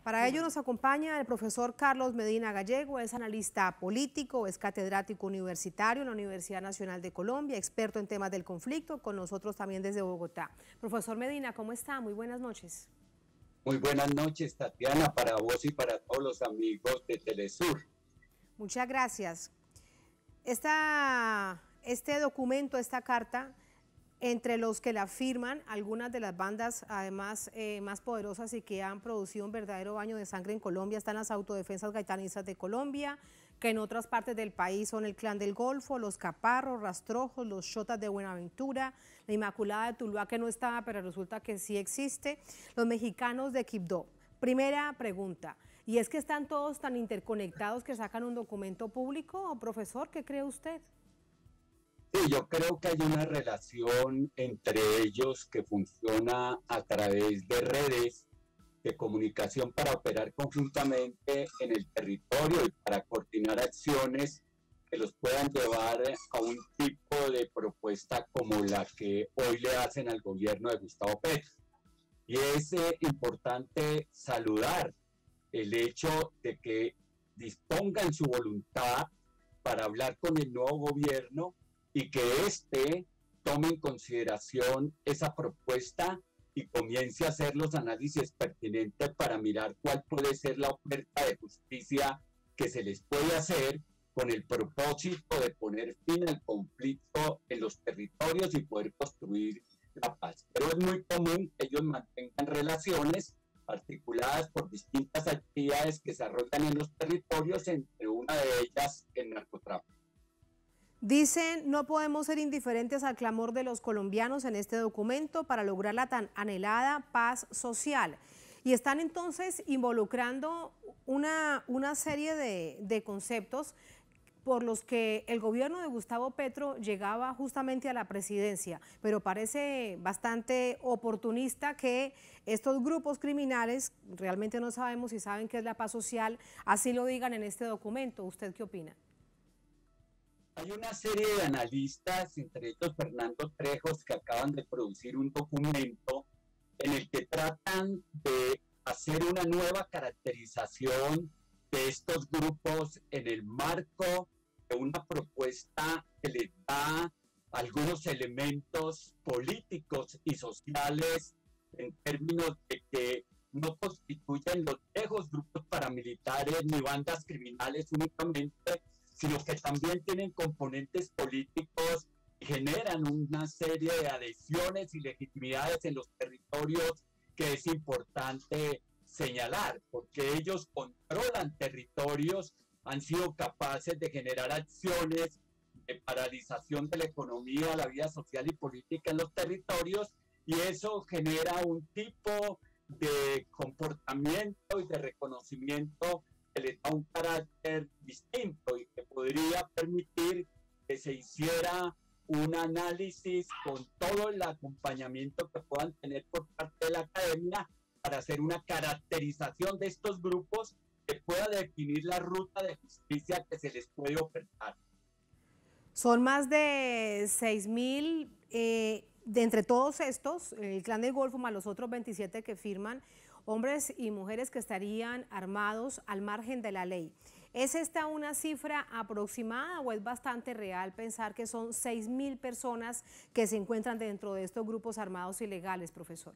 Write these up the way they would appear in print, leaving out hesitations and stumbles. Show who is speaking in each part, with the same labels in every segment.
Speaker 1: Para ello nos acompaña el profesor Carlos Medina Gallego, es analista político, es catedrático universitario en la Universidad Nacional de Colombia, experto en temas del conflicto, con nosotros también desde Bogotá. Profesor Medina, ¿cómo está? Muy buenas noches.
Speaker 2: Muy buenas noches, Tatiana, para vos y para todos los amigos de Telesur.
Speaker 1: Muchas gracias. Este documento, esta carta, entre los que la firman, algunas de las bandas además más poderosas y que han producido un verdadero baño de sangre en Colombia, están las autodefensas gaitanistas de Colombia, que en otras partes del país son el Clan del Golfo, los Caparros, Rastrojos, los Xotas de Buenaventura, la Inmaculada de Tuluá, que no estaba, pero resulta que sí existe, los mexicanos de Quibdó. Primera pregunta, ¿y es que están todos tan interconectados que sacan un documento público? Profesor, ¿qué cree usted?
Speaker 2: Sí, yo creo que hay una relación entre ellos que funciona a través de redes de comunicación para operar conjuntamente en el territorio y para coordinar acciones que los puedan llevar a un tipo de propuesta como la que hoy le hacen al gobierno de Gustavo Petro. Y es importante saludar el hecho de que dispongan su voluntad para hablar con el nuevo gobierno y que éste tome en consideración esa propuesta y comience a hacer los análisis pertinentes para mirar cuál puede ser la oferta de justicia que se les puede hacer con el propósito de poner fin al conflicto en los territorios y poder construir la paz. Pero es muy común que ellos mantengan relaciones articuladas por distintas actividades que se desarrollan en los territorios, entre una de ellas el narcotráfico.
Speaker 1: Dicen, no podemos ser indiferentes al clamor de los colombianos en este documento para lograr la tan anhelada paz social. Y están entonces involucrando una serie de conceptos por los que el gobierno de Gustavo Petro llegaba justamente a la presidencia, pero parece bastante oportunista que estos grupos criminales, realmente no sabemos si saben qué es la paz social, así lo digan en este documento. ¿Usted qué opina?
Speaker 2: Hay una serie de analistas, entre ellos Fernando Trejos, que acaban de producir un documento en el que tratan de hacer una nueva caracterización de estos grupos en el marco de una propuesta que les da algunos elementos políticos y sociales en términos de que no constituyen los viejos grupos paramilitares ni bandas criminales únicamente, sino que también tienen componentes políticos y generan una serie de adhesiones y legitimidades en los territorios que es importante señalar, porque ellos controlan territorios, han sido capaces de generar acciones de paralización de la economía, la vida social y política en los territorios, y eso genera un tipo de comportamiento y de reconocimiento que le da un carácter distinto y que podría permitir que se hiciera un análisis con todo el acompañamiento que puedan tener por parte de la academia para hacer una caracterización de estos grupos que pueda definir la ruta de justicia que se les puede ofertar.
Speaker 1: Son más de 6.000, de entre todos estos, el Clan del Golfo más los otros 27 que firman, hombres y mujeres que estarían armados al margen de la ley. ¿Es esta una cifra aproximada o es bastante real pensar que son 6.000 personas que se encuentran dentro de estos grupos armados ilegales, profesor?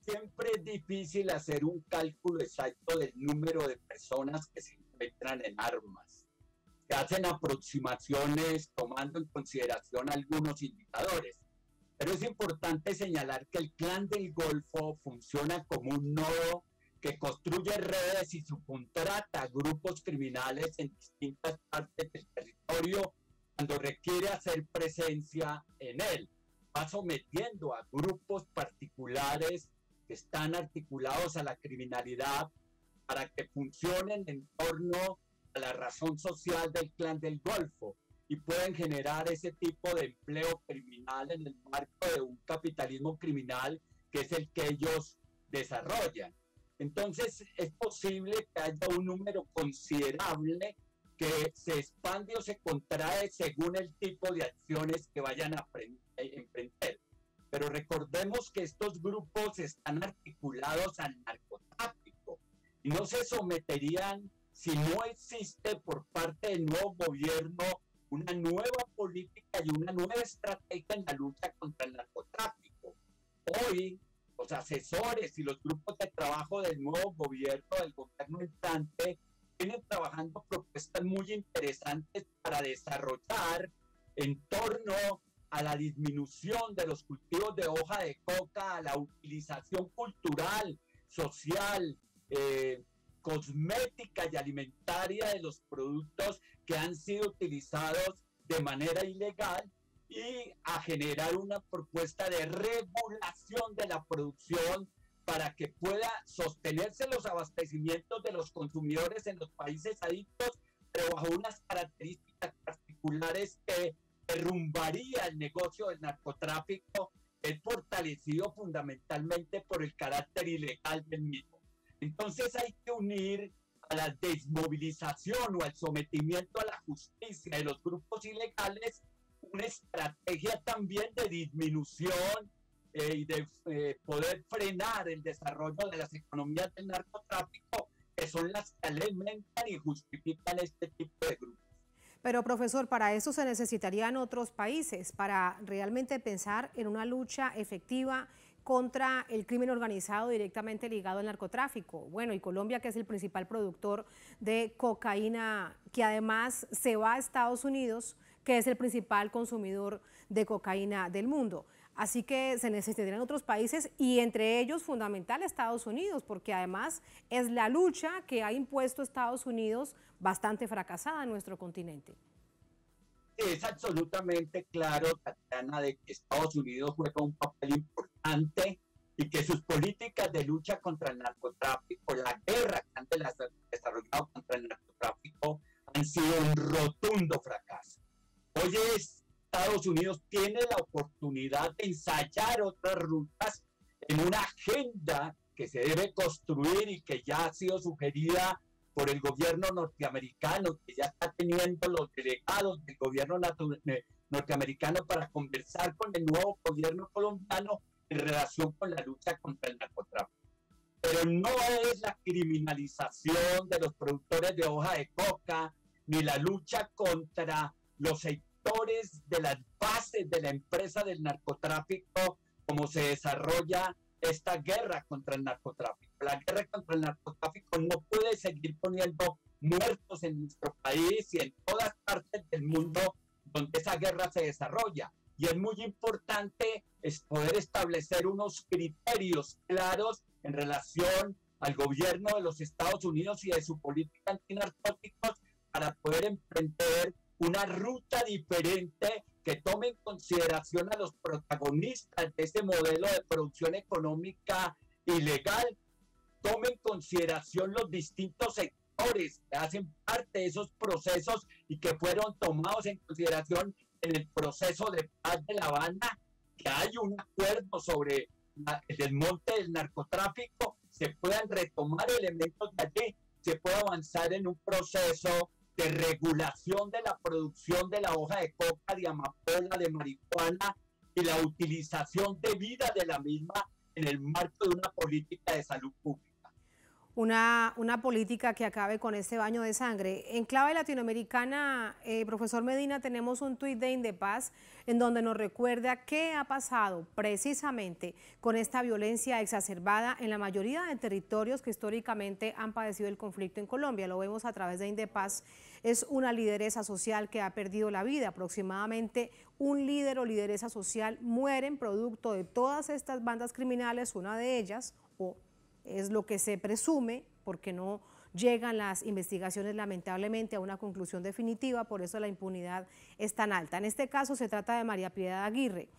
Speaker 2: Siempre es difícil hacer un cálculo exacto del número de personas que se encuentran en armas. Se hacen aproximaciones tomando en consideración algunos indicadores, pero es importante señalar que el Clan del Golfo funciona como un nodo que construye redes y subcontrata a grupos criminales en distintas partes del territorio cuando requiere hacer presencia en él. Va sometiendo a grupos particulares que están articulados a la criminalidad para que funcionen en torno a la razón social del Clan del Golfo y pueden generar ese tipo de empleo criminal en el marco de un capitalismo criminal que es el que ellos desarrollan. Entonces es posible que haya un número considerable que se expande o se contrae según el tipo de acciones que vayan a emprender. Pero recordemos que estos grupos están articulados al narcotráfico y no se someterían si no existe por parte del nuevo gobierno una nueva política y una nueva estrategia en la lucha contra el narcotráfico. Hoy, los asesores y los grupos de trabajo del nuevo gobierno, del gobierno entrante, vienen trabajando propuestas muy interesantes para desarrollar en torno a la disminución de los cultivos de hoja de coca, a la utilización cultural, social, cosmética y alimentaria de los productos que han sido utilizados de manera ilegal y a generar una propuesta de regulación de la producción para que pueda sostenerse los abastecimientos de los consumidores en los países adictos, pero bajo unas características particulares que derrumbaría el negocio del narcotráfico, es fortalecido fundamentalmente por el carácter ilegal del mismo. Entonces hay que unir a la desmovilización o al sometimiento a la justicia de los grupos ilegales una estrategia también de disminución y de poder frenar el desarrollo de las economías del narcotráfico, que son las que alimentan y justifican este tipo de grupos.
Speaker 1: Pero, profesor, para eso se necesitarían otros países, para realmente pensar en una lucha efectiva contra el crimen organizado directamente ligado al narcotráfico. Bueno, y Colombia, que es el principal productor de cocaína, que además se va a Estados Unidos, que es el principal consumidor de cocaína del mundo. Así que se necesitarían otros países y entre ellos fundamental Estados Unidos, porque además es la lucha que ha impuesto Estados Unidos bastante fracasada en nuestro continente.
Speaker 2: Es absolutamente claro, Tatiana, de que Estados Unidos juega un papel importante y que sus políticas de lucha contra el narcotráfico, la guerra que han desarrollado contra el narcotráfico, han sido un rotundo fracaso. Hoy Estados Unidos tiene la oportunidad de ensayar otras rutas en una agenda que se debe construir y que ya ha sido sugerida por el gobierno norteamericano, que ya está teniendo los delegados del gobierno norteamericano para conversar con el nuevo gobierno colombiano en relación con la lucha contra el narcotráfico. Pero no es la criminalización de los productores de hoja de coca, ni la lucha contra los sectores de las bases de la empresa del narcotráfico como se desarrolla esta guerra contra el narcotráfico. La guerra contra el narcotráfico no puede seguir poniendo muertos en nuestro país y en todas partes del mundo donde esa guerra se desarrolla. Y es muy importante poder establecer unos criterios claros en relación al gobierno de los Estados Unidos y de su política antinarcóticos para poder emprender una ruta diferente que tome en consideración a los protagonistas de ese modelo de producción económica ilegal, tome en consideración los distintos sectores que hacen parte de esos procesos y que fueron tomados en consideración en el proceso de paz de La Habana, que hay un acuerdo sobre el desmonte del narcotráfico, se puedan retomar elementos de allí, se puede avanzar en un proceso de regulación de la producción de la hoja de coca, de amapola, de marihuana y la utilización debida de la misma en el marco de una política de salud pública.
Speaker 1: Una política que acabe con este baño de sangre. En clave latinoamericana, profesor Medina, tenemos un tuit de Indepaz en donde nos recuerda qué ha pasado precisamente con esta violencia exacerbada en la mayoría de territorios que históricamente han padecido el conflicto en Colombia. Lo vemos a través de Indepaz. Es una lideresa social que ha perdido la vida. Aproximadamente un líder o lideresa social mueren producto de todas estas bandas criminales, una de ellas, es lo que se presume, porque no llegan las investigaciones lamentablemente a una conclusión definitiva, por eso la impunidad es tan alta. En este caso se trata de María Piedad Aguirre.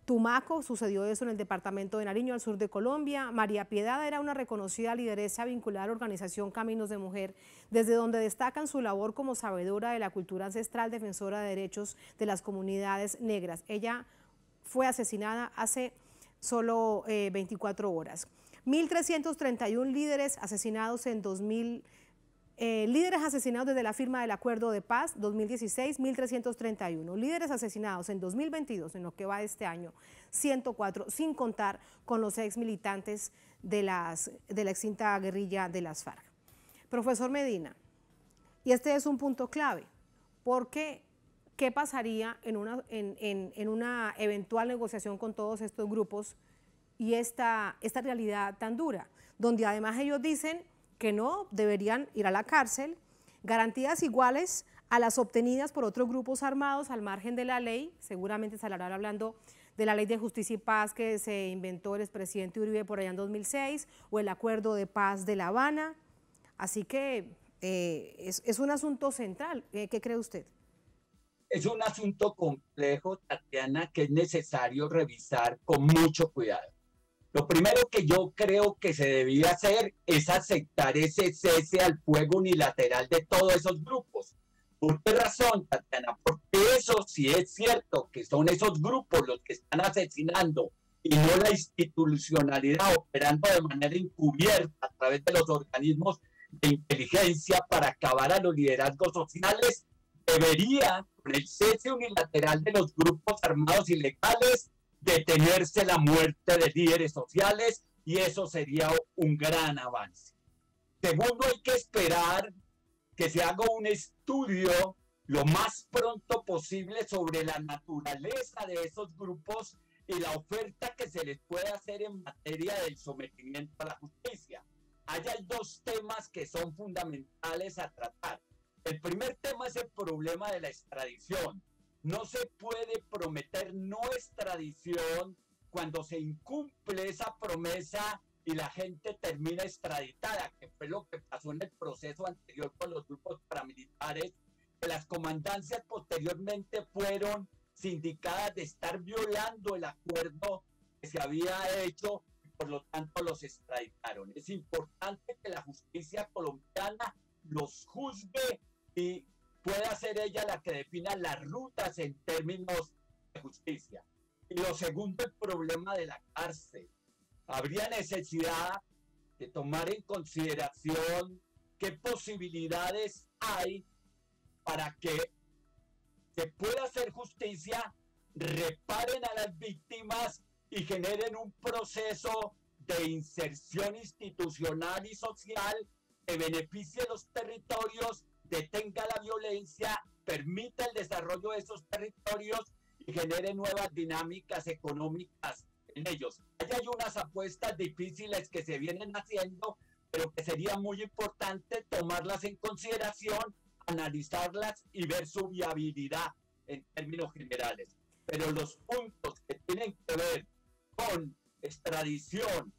Speaker 1: Tumaco, sucedió eso en el departamento de Nariño, al sur de Colombia. María Piedad era una reconocida lideresa vinculada a la organización Caminos de Mujer, desde donde destacan su labor como sabedora de la cultura ancestral, defensora de derechos de las comunidades negras. Ella fue asesinada hace solo 24 horas. 1.331 líderes asesinados en 2000, líderes asesinados desde la firma del Acuerdo de Paz 2016, 1.331. Líderes asesinados en 2022, en lo que va de este año, 104, sin contar con los ex militantes de la extinta guerrilla de las FARC. Profesor Medina, y este es un punto clave, porque ¿qué pasaría en una eventual negociación con todos estos grupos y esta realidad tan dura, donde además ellos dicen que no deberían ir a la cárcel, garantías iguales a las obtenidas por otros grupos armados al margen de la ley? Seguramente se estará hablando de la Ley de Justicia y Paz que se inventó el expresidente Uribe por allá en 2006, o el Acuerdo de Paz de La Habana. Así que es un asunto central. ¿Qué cree usted?
Speaker 2: Es un asunto complejo, Tatiana, que es necesario revisar con mucho cuidado. Lo primero que yo creo que se debía hacer es aceptar ese cese al fuego unilateral de todos esos grupos. ¿Por qué razón, Tatiana? Porque eso sí es cierto, que son esos grupos los que están asesinando y no la institucionalidad operando de manera encubierta a través de los organismos de inteligencia para acabar a los liderazgos sociales. Debería, con el cese unilateral de los grupos armados ilegales, detenerse la muerte de líderes sociales, y eso sería un gran avance. Segundo, hay que esperar que se haga un estudio lo más pronto posible sobre la naturaleza de esos grupos y la oferta que se les puede hacer en materia del sometimiento a la justicia. Allá hay dos temas que son fundamentales a tratar. El primer tema es el problema de la extradición. No se puede prometer no extradición cuando se incumple esa promesa y la gente termina extraditada, que fue lo que pasó en el proceso anterior con los grupos paramilitares, que las comandancias posteriormente fueron sindicadas de estar violando el acuerdo que se había hecho y por lo tanto los extraditaron. Es importante que la justicia colombiana los juzgue y pueda ser ella la que defina las rutas en términos de justicia. Y lo segundo, el problema de la cárcel. Habría necesidad de tomar en consideración qué posibilidades hay para que se pueda hacer justicia, reparen a las víctimas y generen un proceso de inserción institucional y social que beneficie a los territorios, detenga la violencia, permita el desarrollo de esos territorios y genere nuevas dinámicas económicas en ellos. Hay unas apuestas difíciles que se vienen haciendo, pero que sería muy importante tomarlas en consideración, analizarlas y ver su viabilidad en términos generales. Pero los puntos que tienen que ver con extradición,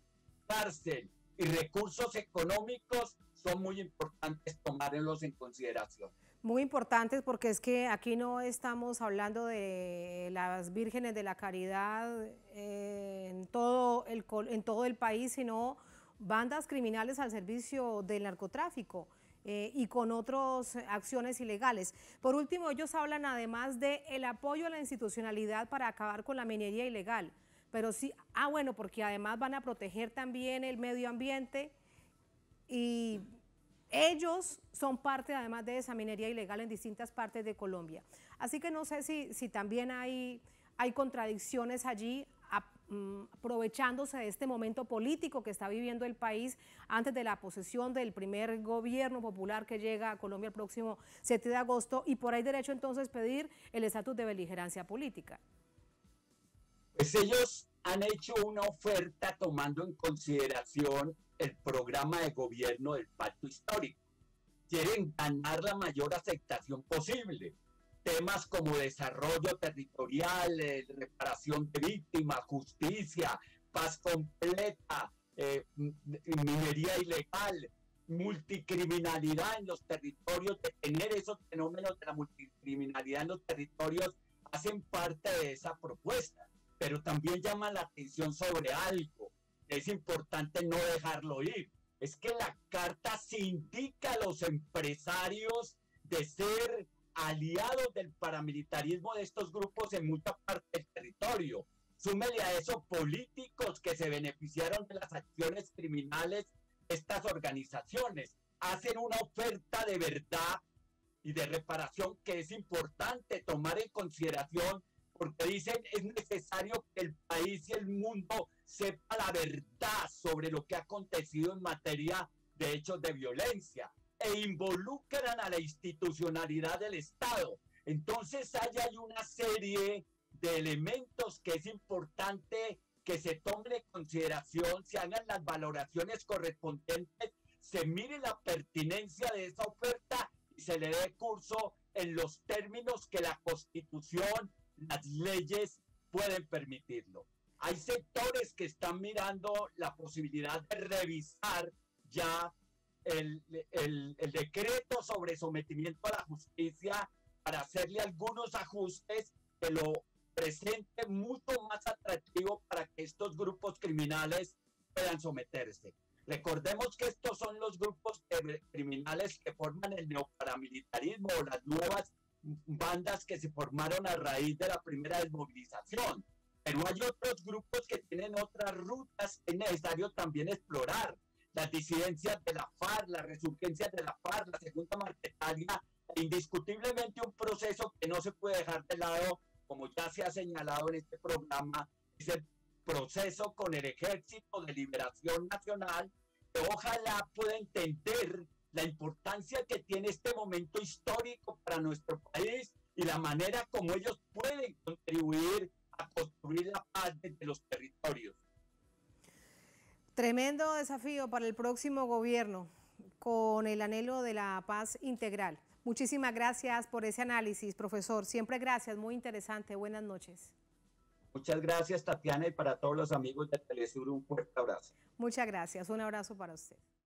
Speaker 2: cárcel y recursos económicos son muy importantes tomarlos en consideración.
Speaker 1: Muy importantes, porque es que aquí no estamos hablando de las vírgenes de la caridad en todo el país, sino bandas criminales al servicio del narcotráfico y con otras acciones ilegales. Por último, ellos hablan además del apoyo a la institucionalidad para acabar con la minería ilegal, pero sí, bueno, porque además van a proteger también el medio ambiente y ellos son parte además de esa minería ilegal en distintas partes de Colombia. Así que no sé si también hay contradicciones allí, aprovechándose de este momento político que está viviendo el país antes de la posesión del primer gobierno popular que llega a Colombia el próximo 7 de agosto, y por ahí derecho entonces pedir el estatus de beligerancia política.
Speaker 2: Pues ellos han hecho una oferta tomando en consideración el programa de gobierno del pacto histórico. Quieren ganar la mayor aceptación posible. Temas como desarrollo territorial, reparación de víctimas, justicia, paz completa, minería ilegal, multicriminalidad en los territorios, detener esos fenómenos de la multicriminalidad en los territorios, hacen parte de esa propuesta. Pero también llama la atención sobre algo. Es importante no dejarlo ir. Es que la carta se indica a los empresarios de ser aliados del paramilitarismo de estos grupos en mucha parte del territorio. Súmele a eso políticos que se beneficiaron de las acciones criminales de estas organizaciones. Hacen una oferta de verdad y de reparación que es importante tomar en consideración porque dicen es necesario que el país y el mundo sepa la verdad sobre lo que ha acontecido en materia de hechos de violencia e involucran a la institucionalidad del Estado. Entonces hay una serie de elementos que es importante que se tome en consideración, se hagan las valoraciones correspondientes, se mire la pertinencia de esa oferta y se le dé curso en los términos que la Constitución, las leyes pueden permitirlo. Hay sectores que están mirando la posibilidad de revisar ya el decreto sobre sometimiento a la justicia para hacerle algunos ajustes que lo presente mucho más atractivo para que estos grupos criminales puedan someterse. Recordemos que estos son los grupos criminales que forman el neoparamilitarismo o las nuevas bandas que se formaron a raíz de la primera desmovilización. Pero hay otros grupos que tienen otras rutas que es necesario también explorar. Las disidencias de la FARC, las resurgencias de la FARC, la segunda Marquetalia, indiscutiblemente un proceso que no se puede dejar de lado, como ya se ha señalado en este programa, es el proceso con el Ejército de Liberación Nacional, que ojalá pueda entender la importancia que tiene este momento histórico para nuestro país y la manera como ellos pueden contribuir a construir la paz desde los territorios.
Speaker 1: Tremendo desafío para el próximo gobierno, con el anhelo de la paz integral. Muchísimas gracias por ese análisis, profesor. Siempre gracias, muy interesante. Buenas noches.
Speaker 2: Muchas gracias, Tatiana, y para todos los amigos de Telesur, un fuerte abrazo.
Speaker 1: Muchas gracias, un abrazo para usted.